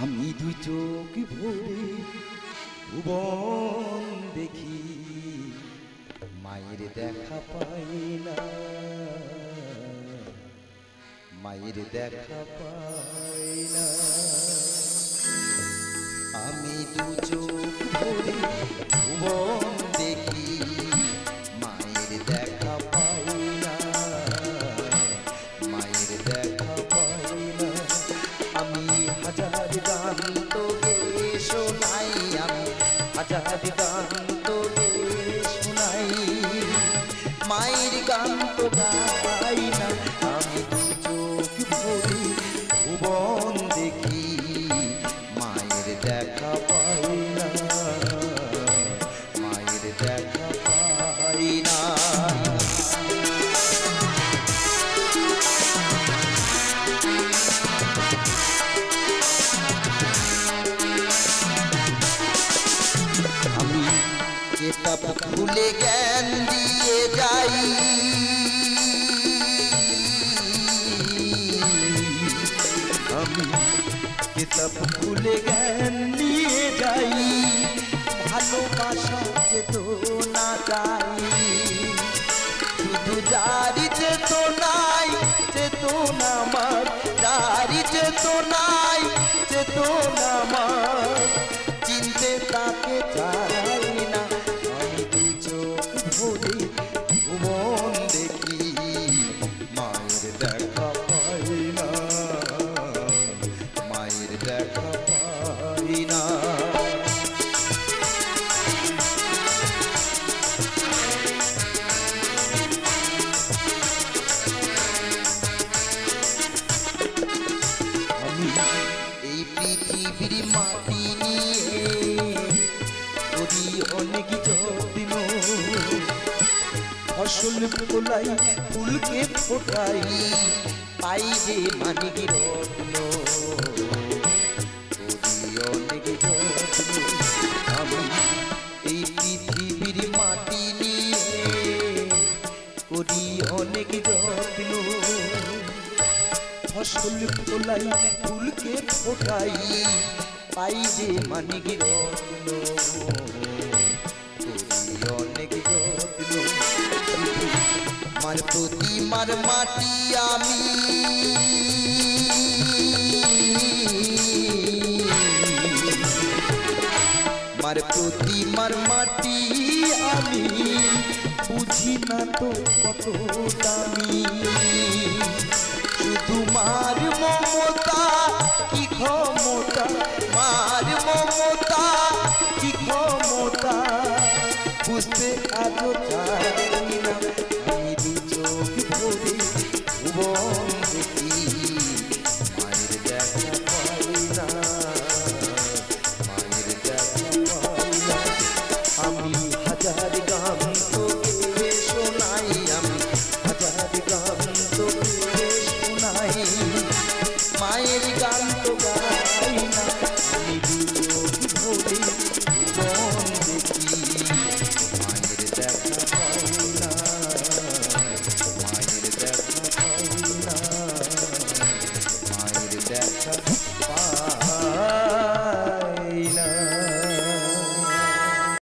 আমি দুই চোখ ভরে ভুবন দেখি, মায়ের দেখা পাই না, মায়ের দেখা পাই না। আমি দু চোখ ভরে ভুবন দেখি, মায়ের দেখা পাই না, মায়ের দেখা পাই না। আমি হাজার গান তোকে শোনাই, আমি হাজার গান তোকে শোনাই, মায়ের গান তো গাই না। আমি দু চোখ ভরে ভুবন দেখি, মায়ের দেখা পাই না, মায়ের দেখা পাই না। আমি কিতাব খুলে জ্ঞান দিয়ে যাই, আমি কিতাব খুলে জ্ঞান দিয়ে যাই, ভালোবাসা চেতনা চাই, শুধু যারি চেতনাই চেতনা আমার, যারি চেতনাই চেতনা আমার, চিনতে তাকে চাই না। আমি দু চোখ ভরে ভুবন দেখি, মায়ের দেখা পাই না, মায়ের দেখা পাই না। আমি এই পৃথিবীর মাটি নিয়ে করি অনেক যত্ন, ফসল ফলাই ফুলকে ফোটাই, পাই যে মানিক রত্ন, করি অনেক যত্ন। আমি এই পৃথিবীর মাটি নিয়ে করি অনেক যত্ন, ফসল ফলাই ফুলকে ফোটাই, পাই যে মানিক রত্ন, করি অনেক যত্ন। মার প্রতি মার মাটি আমি, মার প্রতি মার মাটি আমি, বুঝি না তো কত দামি, শুধু মার মমতা কি ক্ষমতা, মার মমতা কি ক্ষমতা, বুঝতে আজও চাই না। আমি দু চোখ ভরে ভুবন দেখি, মায়ের দেখা পাই না, মায়ের দেখা পাই না। আমি হাজার গান তোকে শোনাই, আমি হাজার গান তোকে শোনাই, মায়ের গান